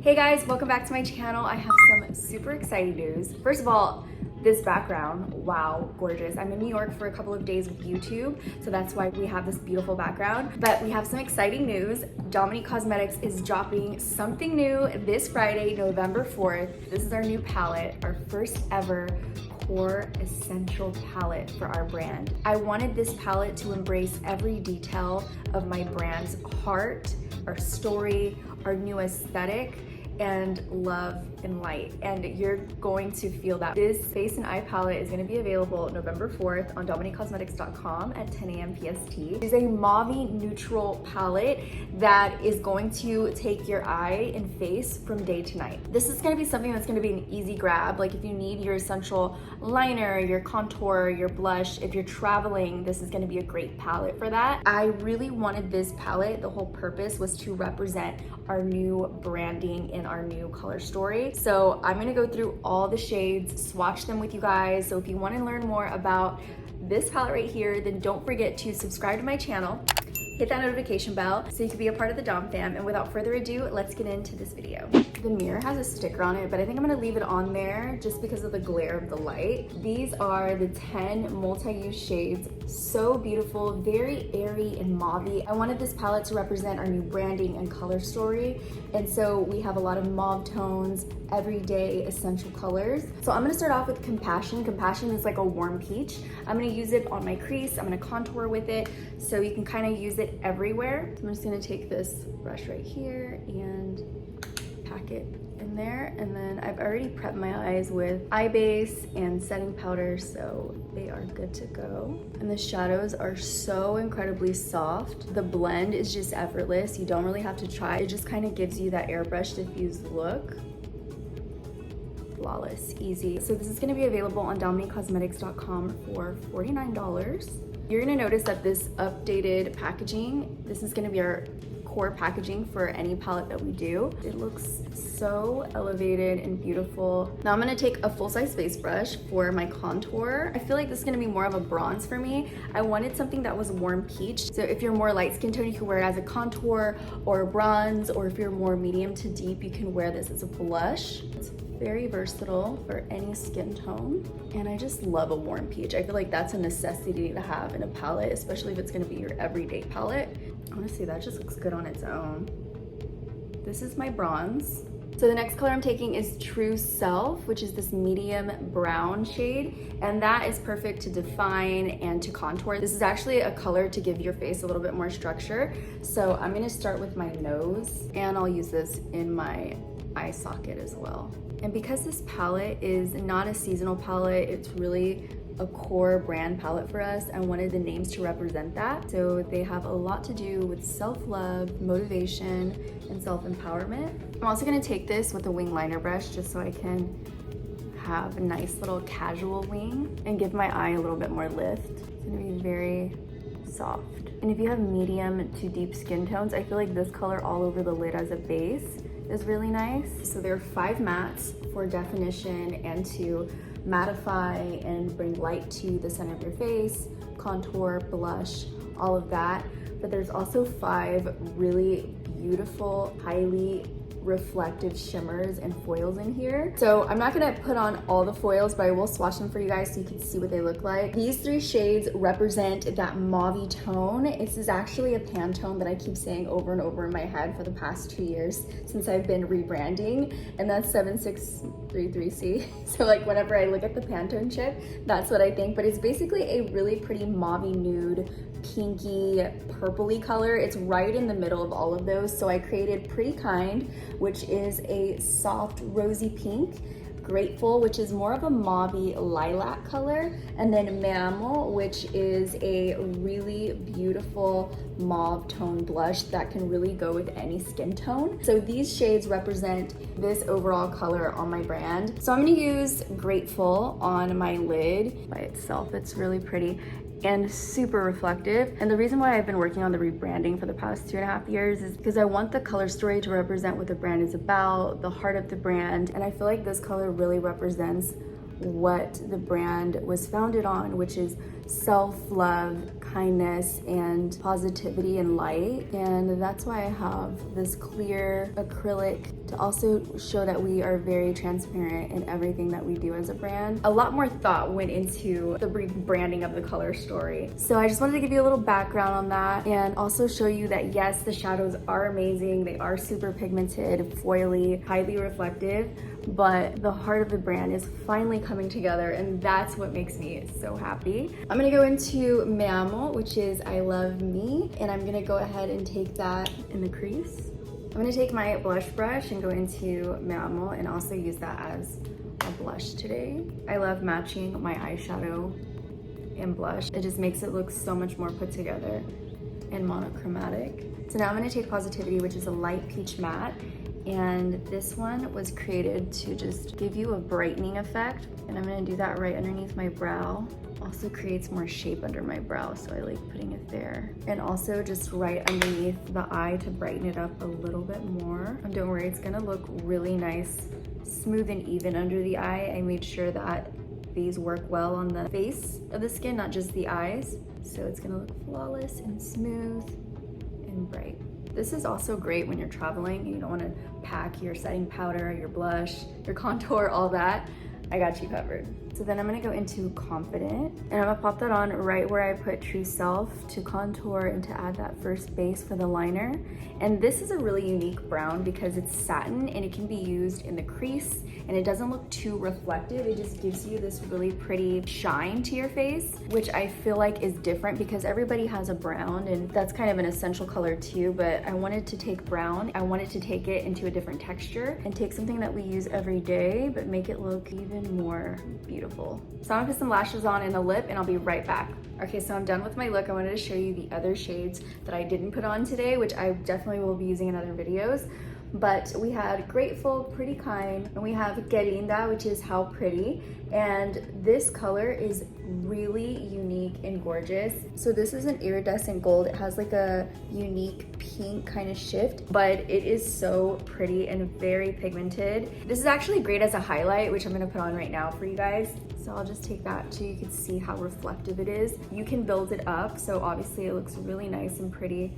Hey guys, welcome back to my channel. I have some super exciting news. First of all, this background, wow, gorgeous. I'm in New York for a couple of days with YouTube, so that's why we have this beautiful background. But we have some exciting news. Dominique Cosmetics is dropping something new this Friday, November 4th. This is our new palette, our first ever core essential palette for our brand. I wanted this palette to embrace every detail of my brand's heart, our story, our new aesthetic, and love and light, and you're going to feel that. This face and eye palette is going to be available November 4th on DominiqueCosmetics.com at 10 a.m. PST. It is a mauve neutral palette that is going to take your eye and face from day to night. This is going to be something that's going to be an easy grab. Like if you need your essential liner, your contour, your blush, if you're traveling, this is going to be a great palette for that. I really wanted this palette. The whole purpose was to represent our new branding and our new color story. So I'm gonna go through all the shades, swatch them with you guys. So if you wanna learn more about this palette right here, then don't forget to subscribe to my channel, hit that notification bell so you can be a part of the Dom fam. And without further ado, let's get into this video. The mirror has a sticker on it, but I think I'm gonna leave it on there just because of the glare of the light. These are the 10 multi-use shades. So beautiful, very airy and mauve-y. I wanted this palette to represent our new branding and color story. And so we have a lot of mauve tones, everyday essential colors. So I'm gonna start off with Compassion. Compassion is like a warm peach. I'm gonna use it on my crease. I'm gonna contour with it so you can kind of use it everywhere. So I'm just gonna take this brush right here and pack it in there, and then I've already prepped my eyes with eye base and setting powder, so they are good to go. And the shadows are so incredibly soft. The blend is just effortless. You don't really have to try. It just kind of gives you that airbrush diffused look. Flawless, easy. So this is going to be available on DominiqueCosmetics.com for $49. You're going to notice that this updated packaging, this is going to be our core packaging for any palette that we do. It looks so elevated and beautiful. Now I'm gonna take a full-size face brush for my contour. I feel like this is gonna be more of a bronze for me. I wanted something that was warm peach. So if you're more light skin tone, you can wear it as a contour or a bronze, or if you're more medium to deep, you can wear this as a blush. It's very versatile for any skin tone. And I just love a warm peach. I feel like that's a necessity to have in a palette, especially if it's gonna be your everyday palette. Honestly, that just looks good on its own. This is my bronze. So the next color I'm taking is True Self, which is this medium brown shade, and that is perfect to define and to contour. This is actually a color to give your face a little bit more structure. So I'm gonna start with my nose, and I'll use this in my eye socket as well. And because this palette is not a seasonal palette, it's really a core brand palette for us. I wanted the names to represent that. So they have a lot to do with self-love, motivation, and self-empowerment. I'm also gonna take this with a wing liner brush just so I can have a nice little casual wing and give my eye a little bit more lift. It's gonna be very soft. And if you have medium to deep skin tones, I feel like this color all over the lid as a base is really nice. So there are 5 mattes for definition and to mattify and bring light to the center of your face, contour, blush, all of that. But there's also 5 really beautiful, highly reflective shimmers and foils in here. So I'm not gonna put on all the foils, but I will swatch them for you guys so you can see what they look like. These 3 shades represent that mauve tone. This is actually a Pantone that I keep saying over and over in my head for the past 2 years since I've been rebranding, and that's 7633C. So like whenever I look at the Pantone chip, that's what I think, but it's basically a really pretty mauve nude, pinky, purpley color. It's right in the middle of all of those. So I created Pretty Kind, which is a soft rosy pink, Grateful, which is more of a mauve-y lilac color, and then Mammal, which is a really beautiful mauve tone blush that can really go with any skin tone. So these shades represent this overall color on my brand. So I'm gonna use Grateful on my lid by itself. It's really pretty and super reflective. And the reason why I've been working on the rebranding for the past 2.5 years is because I want the color story to represent what the brand is about, the heart of the brand. And I feel like this color really represents what the brand was founded on, which is self-love, kindness, and positivity and light. And that's why I have this clear acrylic to also show that we are very transparent in everything that we do as a brand. A lot more thought went into the rebranding of the color story. So I just wanted to give you a little background on that and also show you that yes, the shadows are amazing. They are super pigmented, foily, highly reflective, but the heart of the brand is finally coming together, and that's what makes me so happy. I'm gonna go into Me Amo, which is I Love Me, and I'm gonna go ahead and take that in the crease. I'm gonna take my blush brush and go into Me Amo and also use that as a blush today. I love matching my eyeshadow and blush. It just makes it look so much more put together and monochromatic. So now I'm gonna take Positivity, which is a light peach matte. And this one was created to just give you a brightening effect. And I'm gonna do that right underneath my brow. Also creates more shape under my brow, so I like putting it there. And also just right underneath the eye to brighten it up a little bit more. And don't worry, it's gonna look really nice, smooth and even under the eye. I made sure that these work well on the face of the skin, not just the eyes. So it's gonna look flawless and smooth and bright. This is also great when you're traveling and you don't want to pack your setting powder, your blush, your contour, all that. I got you covered. So then I'm gonna go into Confident, and I'm gonna pop that on right where I put True Self to contour and to add that first base for the liner. And this is a really unique brown because it's satin and it can be used in the crease, and it doesn't look too reflective. It just gives you this really pretty shine to your face, which I feel like is different because everybody has a brown, and that's kind of an essential color too, but I wanted to take brown, I wanted to take it into a different texture and take something that we use every day, but make it look even more beautiful. So I'm gonna put some lashes on and a lip, and I'll be right back. Okay, so I'm done with my look. I wanted to show you the other shades that I didn't put on today, which I definitely will be using in other videos. But we had Grateful, Pretty Kind, and we have Querinda, which is How Pretty. And this color is really unique and gorgeous. So this is an iridescent gold. It has like a unique pink kind of shift, but it is so pretty and very pigmented. This is actually great as a highlight, which I'm gonna put on right now for you guys. So I'll just take that so you can see how reflective it is. You can build it up, so obviously it looks really nice and pretty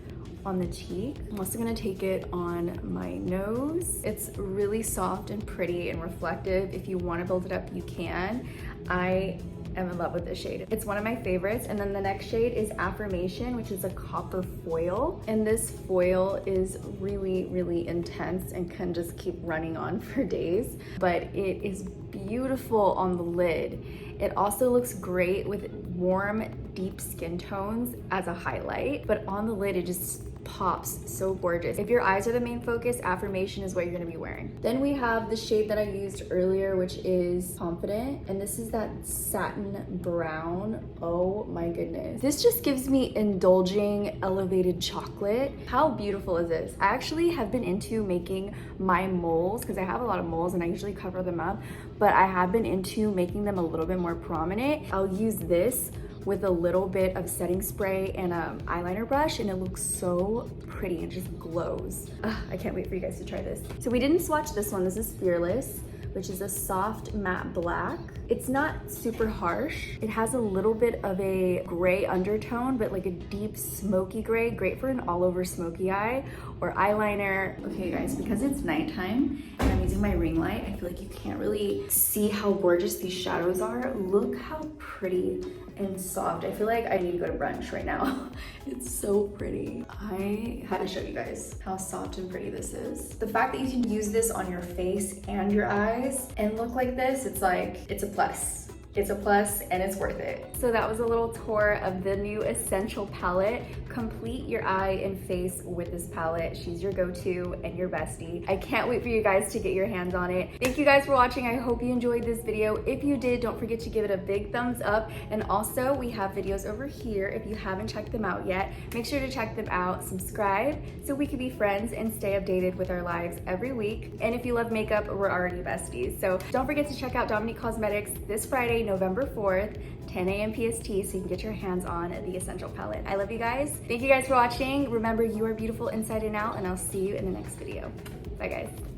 on the cheek. I'm also gonna take it on my nose. It's really soft and pretty and reflective. If you wanna build it up, you can. I am in love with this shade. It's one of my favorites. And then the next shade is Affirmation, which is a copper foil. And this foil is really, really intense and can just keep running on for days, but it is beautiful on the lid. It also looks great with warm, deep skin tones as a highlight, but on the lid, it just pops so gorgeous. If your eyes are the main focus, Affirmation is what you're gonna be wearing. Then we have the shade that I used earlier, which is Confident, and this is that satin brown. Oh my goodness. This just gives me indulging elevated chocolate. How beautiful is this? I actually have been into making my moles because I have a lot of moles and I usually cover them up, but I have been into making them a little bit more prominent. I'll use this with a little bit of setting spray and an eyeliner brush, and it looks so pretty and just glows. I can't wait for you guys to try this. So we didn't swatch this one. This is Fearless, which is a soft matte black. It's not super harsh. It has a little bit of a gray undertone, but like a deep smoky gray, great for an all over smoky eye or eyeliner. Okay guys, because it's nighttime and I'm using my ring light, I feel like you can't really see how gorgeous these shadows are. Look how pretty and soft. I feel like I need to go to brunch right now. It's so pretty. I had to show you guys how soft and pretty this is. The fact that you can use this on your face and your eyes and look like this, it's like, it's a plus. It's a plus and it's worth it. So that was a little tour of the new Essential palette. Complete your eye and face with this palette. She's your go-to and your bestie. I can't wait for you guys to get your hands on it. Thank you guys for watching. I hope you enjoyed this video. If you did, don't forget to give it a big thumbs up. And also we have videos over here. If you haven't checked them out yet, make sure to check them out. Subscribe so we can be friends and stay updated with our lives every week. And if you love makeup, we're already besties. So don't forget to check out Dominique Cosmetics this Friday, November 4th, 10 a.m. PST, so you can get your hands on the Essential palette. I love you guys. Thank you guys for watching. Remember, you are beautiful inside and out, and I'll see you in the next video. Bye guys.